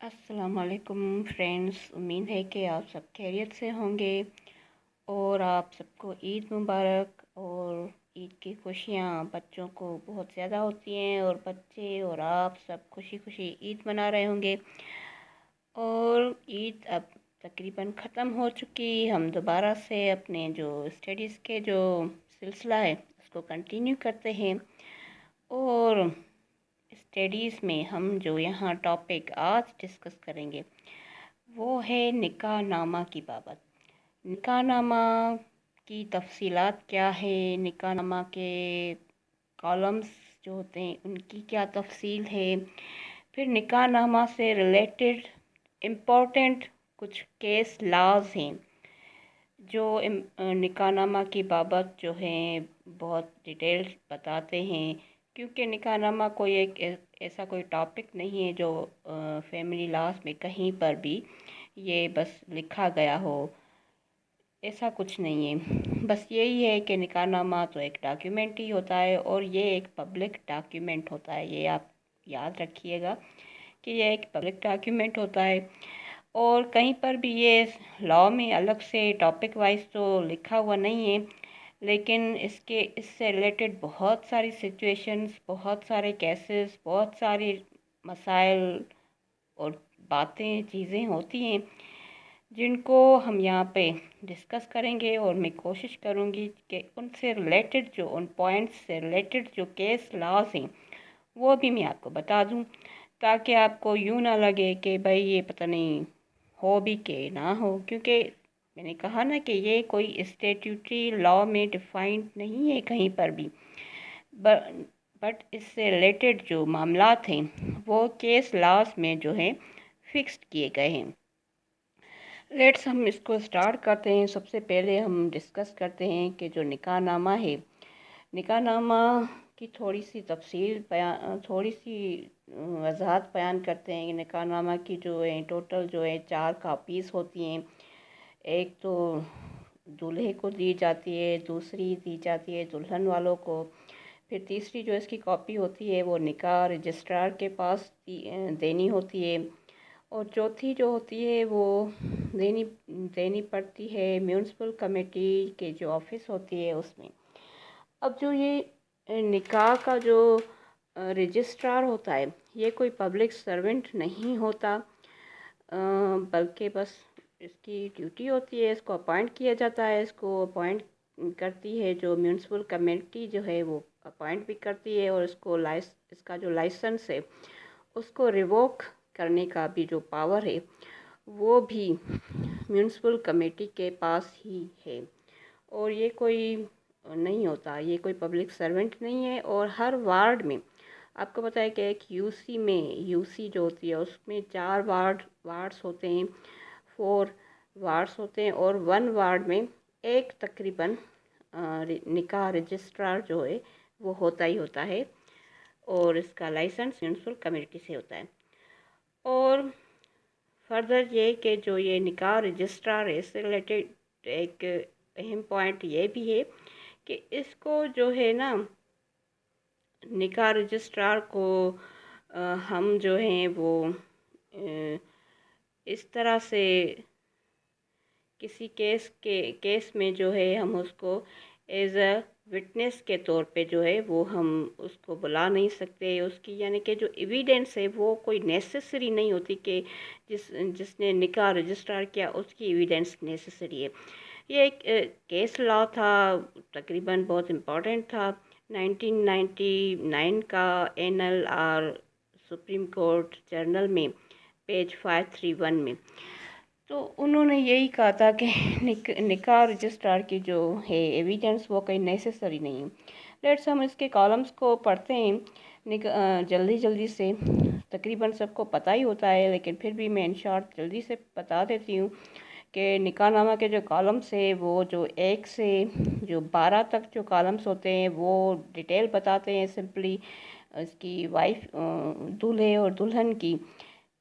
अस्सलाम वालेकुम फ्रेंड्स। उम्मीद है कि आप सब खैरियत से होंगे और आप सबको ईद मुबारक। और ईद की खुशियाँ बच्चों को बहुत ज़्यादा होती हैं और बच्चे और आप सब खुशी खुशी ईद मना रहे होंगे। और ईद अब तकरीबन ख़त्म हो चुकी। हम दोबारा से अपने जो स्टडीज़ के जो सिलसिला है उसको कंटिन्यू करते हैं। और स्टडीज़ में हम जो यहाँ टॉपिक आज डिस्कस करेंगे वो है निकाह नामा की बाबत। निकाह नामा की तफसीलात क्या है, निकाह नामा के कॉलम्स जो होते हैं उनकी क्या तफसील है, फिर निकाह नामा से रिलेटेड इम्पोर्टेंट कुछ केस लाज हैं जो निकाह नामा की बाबत जो है बहुत डिटेल्स बताते हैं। क्योंकि निकाह नामा कोई एक ऐसा कोई टॉपिक नहीं है जो फैमिली लॉज में कहीं पर भी ये बस लिखा गया हो, ऐसा कुछ नहीं है। बस यही है कि निकाह नामा तो एक डॉक्यूमेंट ही होता है और ये एक पब्लिक डॉक्यूमेंट होता है। ये आप याद रखिएगा कि ये एक पब्लिक डॉक्यूमेंट होता है। और कहीं पर भी ये लॉ में अलग से टॉपिक वाइज तो लिखा हुआ नहीं है, लेकिन इससे रिलेटेड बहुत सारी सिचुएशंस, बहुत सारे केसेस, बहुत सारे मसाइल और बातें, चीज़ें होती हैं जिनको हम यहाँ पे डिस्कस करेंगे। और मैं कोशिश करूँगी कि उनसे रिलेटेड जो उन पॉइंट्स से रिलेटेड जो केस लॉज हैं वो भी मैं आपको बता दूँ, ताकि आपको यूँ ना लगे कि भाई ये पता नहीं हो भी के ना हो। क्योंकि मैंने कहा ना कि ये कोई स्टेट्यूटरी लॉ में डिफाइंड नहीं है कहीं पर भी, बट इससे रिलेटेड जो मामलात हैं वो केस लॉज में जो है फिक्स्ड किए गए हैं। लेट्स हम इसको स्टार्ट करते हैं। सबसे पहले हम डिस्कस करते हैं कि जो निकाह नामा है, निकाह नामा की थोड़ी सी तफसील बयान, थोड़ी सी वजाहत बयान करते हैं। निकाह नामा की जो है टोटल जो है 4 कापीज़ होती हैं। एक तो दूल्हे को दी जाती है, दूसरी दी जाती है दुल्हन वालों को, फिर तीसरी जो इसकी कॉपी होती है वो निकाह रजिस्ट्रार के पास देनी होती है, और चौथी जो होती है वो देनी देनी पड़ती है म्यूनसिपल कमेटी के जो ऑफिस होती है उसमें। अब जो ये निकाह का जो रजिस्ट्रार होता है ये कोई पब्लिक सर्वेंट नहीं होता, बल्कि बस इसकी ड्यूटी होती है, इसको अपॉइंट किया जाता है। इसको अपॉइंट करती है जो म्यूनसिपल कमेटी जो है वो अपॉइंट भी करती है, और इसका जो लाइसेंस है उसको रिवोक करने का भी जो पावर है वो भी म्यूनसिपल कमेटी के पास ही है। और ये कोई नहीं होता, ये कोई पब्लिक सर्वेंट नहीं है। और हर वार्ड में आपको पता है कि एक यूसी जो होती है उसमें 4 वार्ड्स होते हैं, 4 वार्ड्स होते हैं, और 1 वार्ड में एक तकरीबन निकाह रजिस्ट्रार जो है वो होता ही होता है, और इसका लाइसेंस म्यूनसिपल कमेटी से होता है। और फर्दर ये कि जो ये निकाह रजिस्ट्रार है इससे रिलेटेड एक अहम पॉइंट ये भी है कि इसको जो है ना, निकाह रजिस्ट्रार को हम जो हैं वो इस तरह से किसी केस में जो है हम उसको एज अ विटनेस के तौर पे जो है वो हम उसको बुला नहीं सकते। उसकी यानी कि जो एविडेंस है वो कोई नेसेसरी नहीं होती कि जिसने निकाह रजिस्ट्रार किया उसकी एविडेंस नेसेसरी है। ये एक केस लॉ था, तकरीबन बहुत इम्पोर्टेंट था। 1999 का NLR सुप्रीम कोर्ट जर्नल में पेज 531 में तो उन्होंने यही कहा था कि निकाह रजिस्ट्रार की जो है एविडेंस वो कहीं नेसेसरी नहीं है। लेट्स हम इसके कॉलम्स को पढ़ते हैं जल्दी जल्दी से। तकरीबन सबको पता ही होता है, लेकिन फिर भी मैं इन शॉर्ट जल्दी से बता देती हूँ कि निकाह नामा के जो कॉलम्स है वो जो 1 से जो 12 तक जो कॉलम्स होते हैं वो डिटेल बताते हैं सिंपली इसकी वाइफ, दूल्हे और दुल्हन की,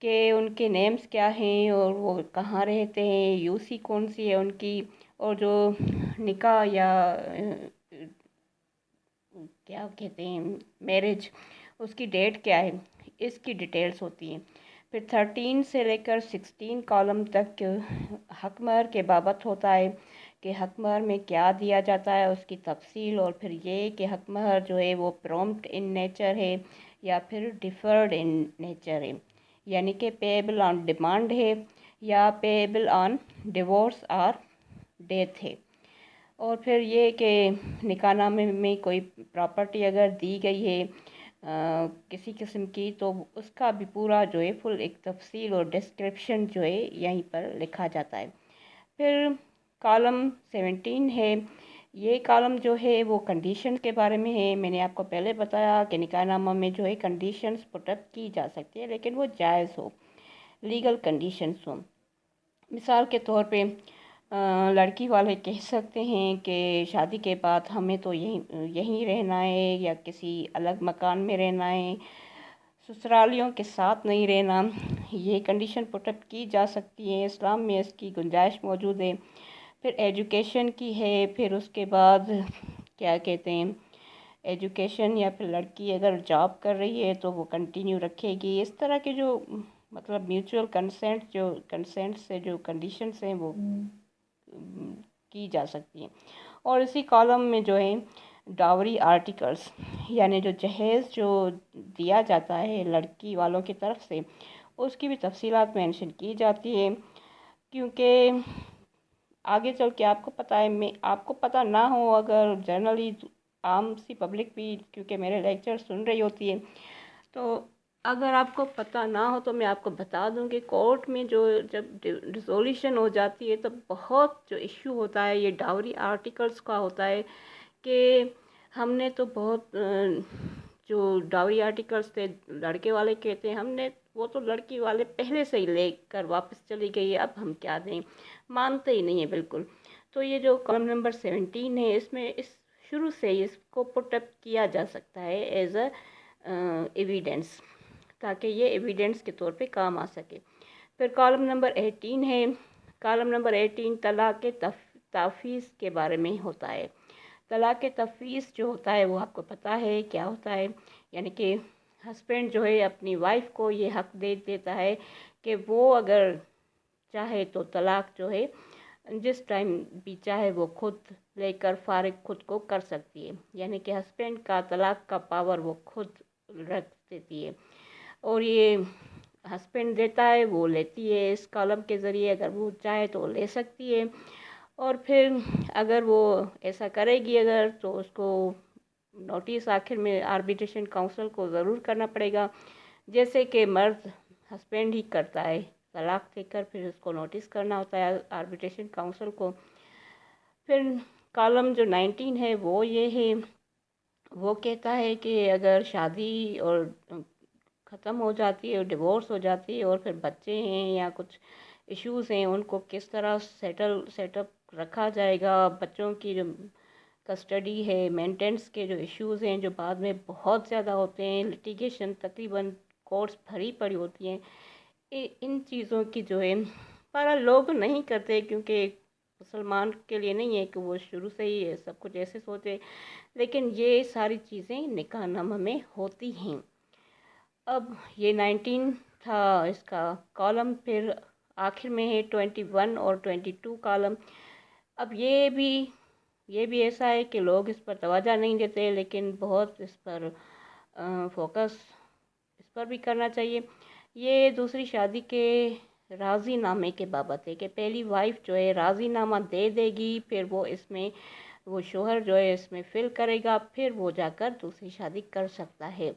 कि उनके नेम्स क्या हैं और वो कहाँ रहते हैं, यूसी कौन सी है उनकी, और जो निकाह या क्या कहते हैं मैरिज उसकी डेट क्या है, इसकी डिटेल्स होती हैं। پھر 13 سے لے کر 16 کالم تک حق مہر کے بابت ہوتا ہے کہ حق مہر میں کیا دیا جاتا ہے، اس کی تفصیل، اور پھر یہ کہ حق مہر جو ہے وہ پرومپٹ ان نیچر ہے یا پھر ڈیفرڈ ان نیچر ہے، یعنی کہ پیبل آن ڈیمانڈ ہے یا پیبل آن ڈیورس اور ڈیتھ ہے۔ اور پھر یہ کہ نکاح نامے میں کوئی پراپرٹی اگر دی گئی ہے کسی قسم کی، تو اس کا بھی پورا جو ہے فل ایک تفصیل اور ڈسکرپشن جو ہے یہیں پر لکھا جاتا ہے۔ پھر کالم 17 ہے، یہ کالم جو ہے وہ کنڈیشن کے بارے میں ہے۔ میں نے آپ کو پہلے بتایا کہ نکاح نامہ میں جو ہے کنڈیشنز پٹ اپ کی جا سکتی ہے، لیکن وہ جائز ہو، لیگل کنڈیشنز ہوں۔ مثال کے طور پہ لڑکی والے کہہ سکتے ہیں کہ شادی کے بعد ہمیں تو یہیں رہنا ہے یا کسی الگ مکان میں رہنا ہے، سسرالیوں کے ساتھ نہیں رہنا۔ یہ کنڈیشن پٹ اپ کی جا سکتی ہے، اسلام میں اس کی گنجائش موجود ہے۔ پھر ایجوکیشن کی ہے، پھر اس کے بعد کیا کہتے ہیں، ایجوکیشن یا پھر لڑکی اگر جاب کر رہی ہے تو وہ کنٹینیو رکھے گی۔ اس طرح کے جو مطلب میوچول کنسینٹ سے جو کنڈیشنز ہیں وہ کی جا سکتی ہیں۔ اور اسی کالم میں جو ہے ڈاوری آرٹیکلز، یعنی جو جہیز جو دیا جاتا ہے لڑکی والوں کی طرف سے، اس کی بھی تفصیلات مینشن کی جاتی ہے، کیونکہ آگے چل کے آپ کو پتہ ہے، آپ کو پتہ نہ ہو اگر جنرلی عام سی پبلک بھی کیونکہ میرے لیکچر سن رہی ہوتی ہے، تو اگر آپ کو پتہ نہ ہو تو میں آپ کو بتا دوں کہ کورٹ میں جب ریزولیوشن ہو جاتی ہے تو بہت جو ایشو ہوتا ہے یہ ڈاوری آرٹیکلز کا ہوتا ہے کہ ہم نے تو بہت جو ڈاوری آرٹیکلز تھے لڑکے والے کہتے ہیں وہ تو لڑکی والے پہلے سے ہی لے کر واپس چلی گئی ہے، اب ہم کیا دیں، مانتے ہی نہیں ہیں بالکل۔ تو یہ جو کالم نمبر 17 ہے، اس میں شروع سے ہی اس کو پٹ اپ کیا جا سکتا ہے ایز اے ایویڈنس، تاکہ یہ ایویڈنس کے طور پہ کام آ سکے۔ پھر کالم نمبر 18 ہے، کالم نمبر 18 طلاق تفویض کے بارے میں ہوتا ہے۔ طلاق تفویض جو ہوتا ہے وہ آپ کو پتہ ہے کیا ہوتا ہے، یعنی کہ ہسبینڈ جو ہے اپنی وائف کو یہ حق دے دیتا ہے کہ وہ اگر چاہے تو طلاق جو ہے جس ٹائم بھی چاہے وہ خود لے کر فارغ خود کو کر سکتی ہے، یعنی کہ ہسبینڈ کا طلاق کا پاور وہ خود رکھ دیتی ہے، اور یہ ہسبینڈ دیتا ہے وہ لیتی ہے اس کالم کے ذریعے، اگر وہ چاہے تو لے سکتی ہے۔ اور پھر اگر وہ ایسا کرے گی تو اس کو نوٹس آخر میں آربیٹریشن کونسل کو ضرور کرنا پڑے گا، جیسے کہ مرد ہسبینڈ ہی کرتا ہے، طلاق دے کر پھر اس کو نوٹس کرنا ہوتا ہے آربیٹریشن کونسل کو۔ پھر کالم جو 19 ہے وہ یہ ہے، وہ کہتا ہے کہ اگر شادی اور ختم ہو جاتی ہے اور ڈیورس ہو جاتی ہے اور پھر بچے ہیں یا کچھ ایشوز ہیں، ان کو کس طرح سیٹ اپ رکھا جائے گا، بچوں کی جو کسٹڈی ہے، مینٹیننس کے جو ایشوز ہیں جو بعد میں بہت زیادہ ہوتے ہیں، لٹیگیشن تقریباً کورٹس بھری پڑی ہوتی ہیں، ان چیزوں کی جو ہے پر لوگ نہیں کرتے، کیونکہ مسلمان کے لیے نہیں ہے کہ وہ شروع سے ہی سب کچھ ایسے سوچے، لیکن یہ ساری چیزیں نکاح نامہ میں ہوتی ہیں۔ اب یہ 19 تھا اس کا کالم، پھر آخر میں ہے 21 اور 22 کالم۔ اب یہ بھی ایسا ہے کہ لوگ اس پر توجہ نہیں دیتے، لیکن بہت اس پر فوکس اس پر بھی کرنا چاہیے۔ یہ دوسری شادی کے راضی نامے کے بابت ہے کہ پہلی وائف جو ہے راضی نامہ دے گی، پھر وہ شوہر جو ہے اس میں فل کرے گا، پھر وہ جا کر دوسری شادی کر سکتا ہے۔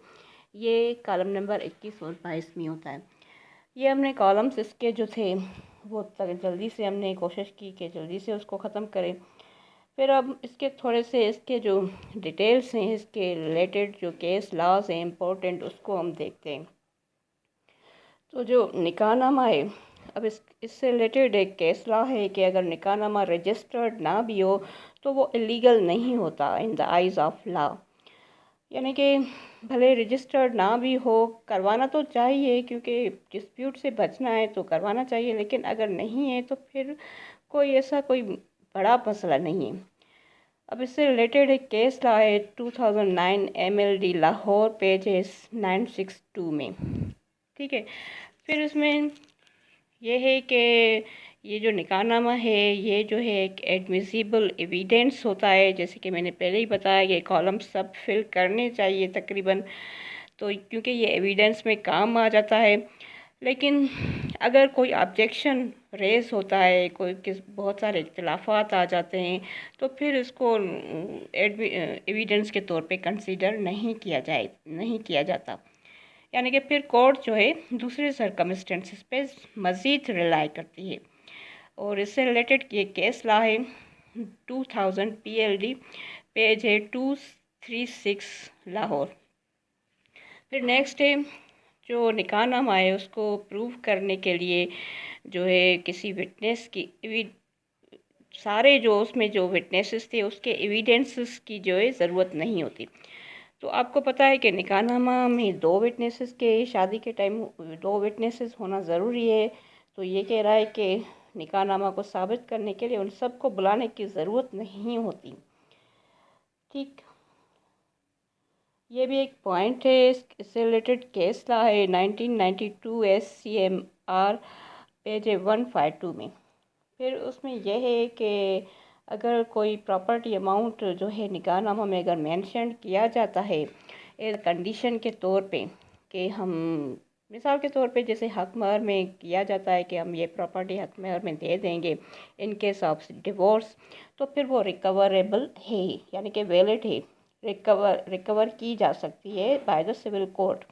یہ کالم نمبر 21 اور 22 میں ہوتا ہے۔ یہ ہم نے کالمس اس کے جو تھے وہ جلدی سے ہم نے کوشش کی کہ جلدی سے اس کو ختم کریں۔ پھر اب اس کے تھوڑے سے اس کے جو ڈیٹیلز ہیں، اس کے ریلیٹڈ جو کیس لاز ہیں امپورٹنٹ، اس کو ہم دیکھتے ہیں۔ تو جو نکاح نامہ ہے، اب اس سے ریلیٹڈ ایک کیس لا ہے کہ اگر نکاح نامہ رجسٹرڈ نہ بھی ہو تو وہ الیگل نہیں ہوتا ان دا آئیز آف لا، یعنی کہ بھلے رجسٹرڈ نہ بھی ہو، کروانا تو چاہیے کیونکہ ڈسپیوٹ سے بچنا ہے تو کروانا چاہیے، لیکن اگر نہیں ہے تو پھر کوئی بڑا مسئلہ نہیں ہے۔ اب اس سے ریلیٹڈ ایک کیس لا ہے 2009 MLD لاہور پیجز 962 میں، ٹھیک ہے۔ फिर इसमें ये है कि ये जो निकाह नामा है ये जो है एक एडमिसिबल एविडेंस होता है, जैसे कि मैंने पहले ही बताया ये कॉलम सब फिल करने चाहिए तकरीबन, तो क्योंकि ये एविडेंस में काम आ जाता है। लेकिन अगर कोई ऑब्जेक्शन रेस होता है, कोई किस बहुत सारे इख्तिलाफात आ जाते हैं, तो फिर इसको एविडेंस के तौर पे कंसीडर नहीं किया जाता, यानी कि फिर कोर्ट जो है दूसरे सर्कमस्टेंसेस पे मज़ीद रिलाई करती है। और इससे रिलेटेड ये केस ला है 2000 PLD, पेज है 236 लाहौर। फिर नेक्स्ट है जो निकाहनामा है उसको प्रूव करने के लिए जो है किसी विटनेस की सारे जो उसमें जो विटनेसेस थे उसके एविडेंसेस की जो है ज़रूरत नहीं होती। तो आपको पता है कि निकाहनामा में 2 विटनेसेस के शादी के टाइम 2 विटनेसेस होना ज़रूरी है। तो ये कह रहा है कि निकाहनामा को साबित करने के लिए उन सबको बुलाने की ज़रूरत नहीं होती। ठीक, ये भी एक पॉइंट है। इससे रिलेटेड केस ला है 1992 SCMR, पेज 152 में। फिर उसमें यह है कि अगर कोई प्रॉपर्टी अमाउंट जो है निकाहनामा में अगर मेंशन किया जाता है एज कंडीशन के तौर पे, कि हम मिसाल के तौर पे जैसे हक महर में किया जाता है कि हम ये प्रॉपर्टी हक महर में दे देंगे इन केस ऑफ डिवोर्स, तो फिर वो रिकवरेबल है, यानी कि वैलिड है, रिकवर की जा सकती है बाय द सिविल कोर्ट।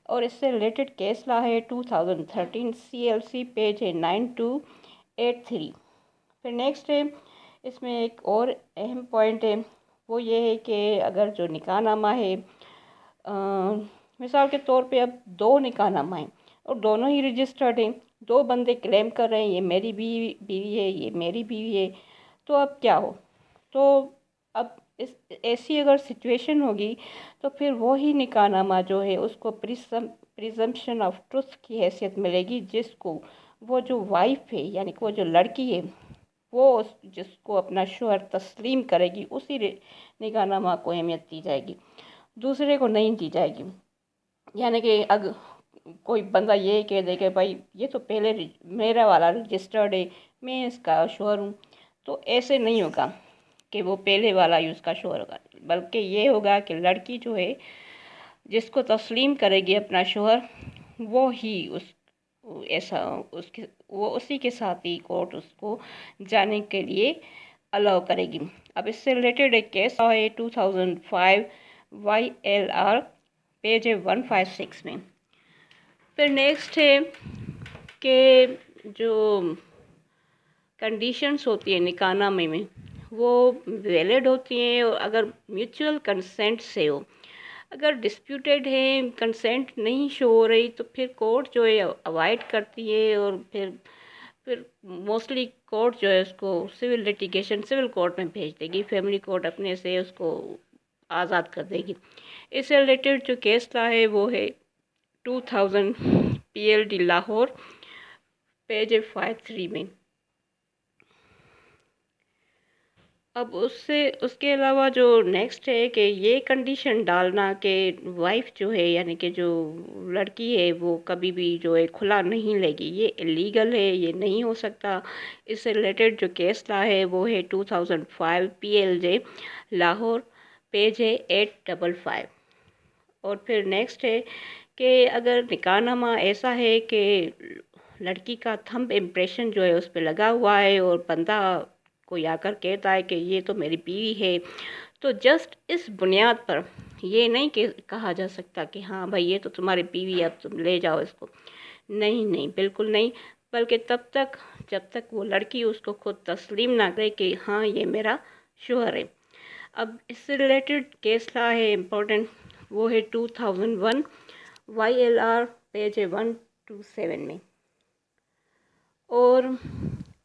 और इससे रिलेटेड केस ला है 2013 CLC, पेज है 9283। फिर नेक्स्ट है इसमें एक और अहम पॉइंट है, वो ये है कि अगर जो निकाहनामा है मिसाल के तौर पे अब 2 निकाहनामा हैं और दोनों ही रजिस्टर्ड हैं, 2 बंदे क्लेम कर रहे हैं ये मेरी बीवी है, ये मेरी बीवी है, तो अब क्या हो? तो अब इस ऐसी अगर सिचुएशन होगी तो फिर वही निकाहनामा जो है उसको प्रिजम्पशन ऑफ ट्रुथ की हैसियत मिलेगी, जिसको वो जो वाइफ है यानी कि वो जो लड़की है वो जिसको अपना शोहर तस्लीम करेगी उसी निकाहनामा को अहमियत दी जाएगी, दूसरे को नहीं दी जाएगी। यानी कि अगर कोई बंदा ये कह दे कि भाई ये तो पहले मेरा वाला रजिस्टर्ड है, मैं इसका शोहर हूँ, तो ऐसे नहीं होगा कि वो पहले वाला ही उसका शोहर होगा, बल्कि ये होगा कि लड़की जो है जिसको तस्लीम करेगी अपना शोहर वो ही उस ऐसा उसके वो उसी के साथ ही कोर्ट उसको जाने के लिए अलाउ करेगी। अब इससे रिलेटेड एक केस है 2005 YLR, पेज है 156 में। फिर नेक्स्ट है कि जो कंडीशंस होती है निकाहनामे में वो वैलिड होती हैं, और अगर म्यूचुअल कंसेंट से हो, अगर डिस्प्यूटेड है कंसेंट नहीं शो हो रही तो फिर कोर्ट जो है अवॉइड करती है, और फिर मोस्टली कोर्ट जो है उसको सिविल कोर्ट में भेज देगी, फैमिली कोर्ट अपने से उसको आज़ाद कर देगी। इससे रिलेटेड जो केस ला है वो है 2000 PLD लाहौर, पेज 53 में। अब उसके अलावा जो नेक्स्ट है कि ये कंडीशन डालना कि वाइफ जो है यानी कि जो लड़की है वो कभी भी जो है खुला नहीं लेगी, ये इलीगल है, ये नहीं हो सकता। इससे रिलेटेड जो केस ला है वो है 2005 PLJ लाहौर, पेज है 855। और फिर नेक्स्ट है कि अगर निकाहनामा ऐसा है कि लड़की का थंब इम्प्रेशन जो है उस पर लगा हुआ है और बंदा कोई आकर कहता है कि ये तो मेरी बीवी है, तो जस्ट इस बुनियाद पर ये नहीं कहा जा सकता कि हाँ भाई ये तो तुम्हारी बीवी है, अब तुम ले जाओ इसको। नहीं नहीं, बिल्कुल नहीं, बल्कि तब तक जब तक वो लड़की उसको खुद तस्लीम ना करे कि हाँ ये मेरा शोहर है। अब इससे रिलेटेड केस ला है इम्पोर्टेंट, वो है 2001 YLR, पेज 127 में। और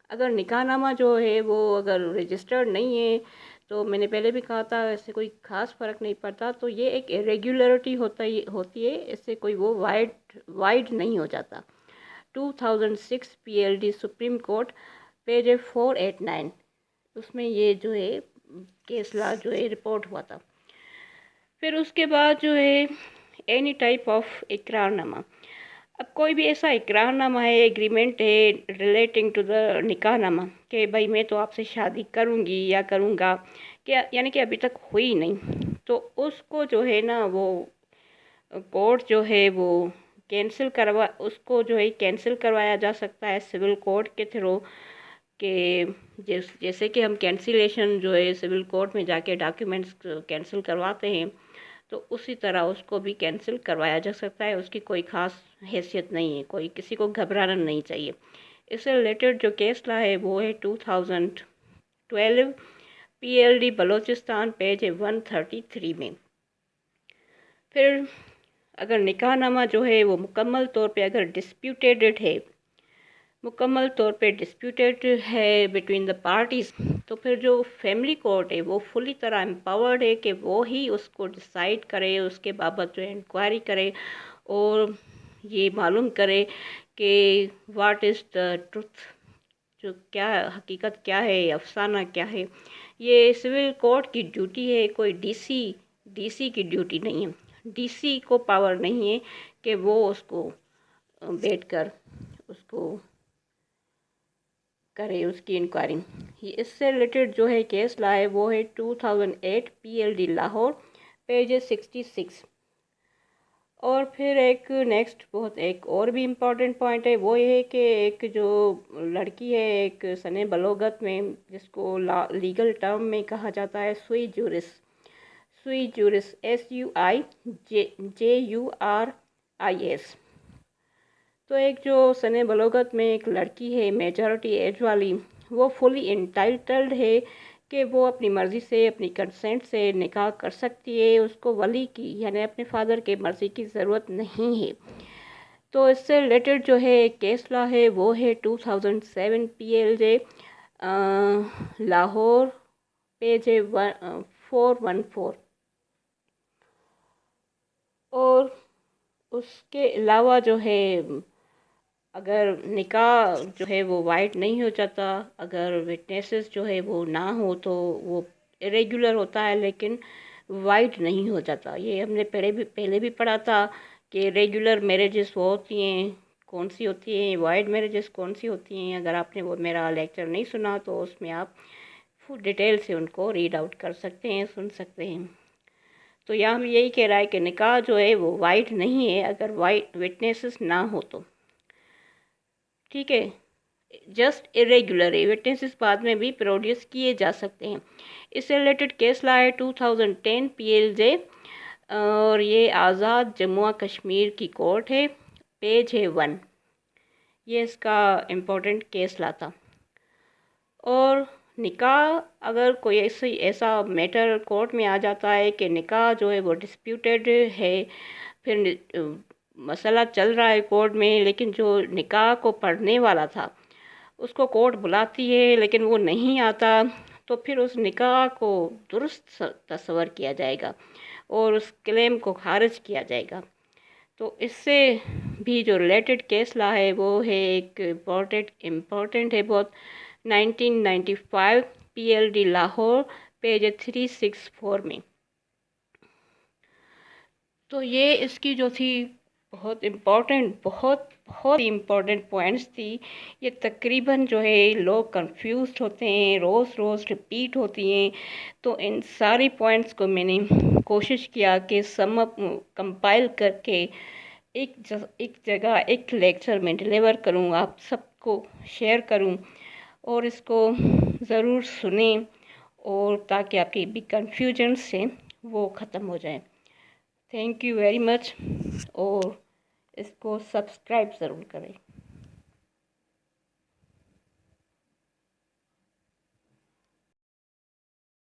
अगर निकाहनामा जो है वो अगर रजिस्टर्ड नहीं है तो मैंने पहले भी कहा था इससे कोई ख़ास फ़र्क नहीं पड़ता, तो ये एक इरेगुलरिटी होती है, इससे कोई वो वाइड नहीं हो जाता। 2006 PLD सुप्रीम कोर्ट, पेज 489, उसमें ये जो है केस ला जो है रिपोर्ट हुआ था। फिर उसके बाद जो है एनी टाइप ऑफ इकरारनामा, अब कोई भी ऐसा इकरारनामा है, एग्रीमेंट है रिलेटिंग टू द निकाहनामा कि भाई मैं तो आपसे शादी करूँगी या करूँगा, क्या यानी कि अभी तक हुई नहीं, तो उसको जो है ना वो कोर्ट जो है वो उसको जो है कैंसिल करवाया जा सकता है सिविल कोर्ट के थ्रू। कि जैसे कि हम कैंसिलेशन जो है सिविल कोर्ट में जाके डॉक्यूमेंट्स कैंसिल करवाते हैं, तो उसी तरह उसको भी कैंसिल करवाया जा सकता है। उसकी कोई ख़ास हैसियत नहीं है, कोई किसी को घबराना नहीं चाहिए। इससे रिलेटेड जो केस ला है वो है 2012 PLD बलूचिस्तान पेज 133 में। फिर अगर निकाहनामा जो है वो मुकम्मल तौर पे अगर मुकम्मल तौर पे डिस्प्यूटेड है बिटवीन द पार्टीज़, तो फिर जो फैमिली कोर्ट है वो फुली तरह एम्पावर्ड है कि वो ही उसको डिसाइड करे, उसके बाबत जो इंक्वायरी करे और ये मालूम करे कि व्हाट इज़ द ट्रुथ, जो क्या हकीकत क्या है, अफसाना क्या है। ये सिविल कोर्ट की ड्यूटी है, कोई डीसी की ड्यूटी नहीं है। डीसी को पावर नहीं है कि वो उसको बैठकर उसको करे उसकी इंक्वायरी। इससे रिलेटेड जो है केस ला है वो है 2008 PLD लाहौर पेज 66। और फिर एक नेक्स्ट बहुत एक और भी इम्पॉर्टेंट पॉइंट है, वो ये है कि एक जो लड़की है एक सने बलोगत में, जिसको लीगल टर्म में कहा जाता है सुई जूरिस SUIJURIS। तो एक जो सने बलोगत में एक लड़की है मेजॉरिटी एज वाली, वो फुली इंटाइटल्ड है कि वो अपनी मर्ज़ी से अपनी कंसेंट से निकाह कर सकती है। उसको वली की यानी अपने फादर के मर्ज़ी की ज़रूरत नहीं है। तो इससे रिलेटेड जो है केस लॉ है वो है 2007 PLJ लाहौर पेज 414। और उसके अलावा जो है अगर निकाह जो है वो वाइट नहीं हो जाता, अगर विटनेसेस जो है वो ना हो, तो वो इरेगुलर होता है लेकिन वाइट नहीं हो जाता। ये हमने पहले भी पढ़ा था कि रेगुलर मैरिजेस वो होती हैं, कौन सी होती हैं, वाइट मैरिजेस कौन सी होती हैं। अगर आपने वो मेरा लेक्चर नहीं सुना तो उसमें आप फुल डिटेल से उनको रीड आउट कर सकते हैं, सुन सकते हैं। तो यहाँ हम यही कह रहा है कि निकाह जो है वो वाइट नहीं है अगर वाइट विटनेसेस ना हो तो, ठीक है। जस्ट इरेगुलर है, विटनेसेस बाद में भी प्रोड्यूस किए जा सकते हैं। इससे रिलेटेड केस ला है 2010 PLJ और ये आज़ाद जम्मू कश्मीर की कोर्ट है, पेज है 1। ये इसका इम्पोर्टेंट केस ला था। और निकाह अगर कोई ऐसा मैटर कोर्ट में आ जाता है कि निकाह जो है वो डिस्प्यूटेड है, फिर मसला चल रहा है कोर्ट में, लेकिन जो निकाह को पढ़ने वाला था उसको कोर्ट बुलाती है लेकिन वो नहीं आता, तो फिर उस निकाह को दुरुस्त तस्वर किया जाएगा और उस क्लेम को खारिज किया जाएगा। तो इससे भी जो रिलेटेड केस ला है वो है एक इम्पोर्टेंट है बहुत, 1995 PLD लाहौर पेज 364 में। तो ये इसकी जो थी बहुत ही इम्पोर्टेंट पॉइंट्स थी। ये तकरीबन जो है लोग कंफ्यूज्ड होते हैं, रोज़ रिपीट होती हैं। तो इन सारी पॉइंट्स को मैंने कोशिश किया कि कंपाइल करके एक जगह एक लेक्चर में डिलीवर करूँ, आप सबको शेयर करूँ और इसको ज़रूर सुने, और ताकि आपकी भी कन्फ्यूजन से वो ख़त्म हो जाए। थैंक यू वेरी मच, और इसको सब्सक्राइब ज़रूर करें।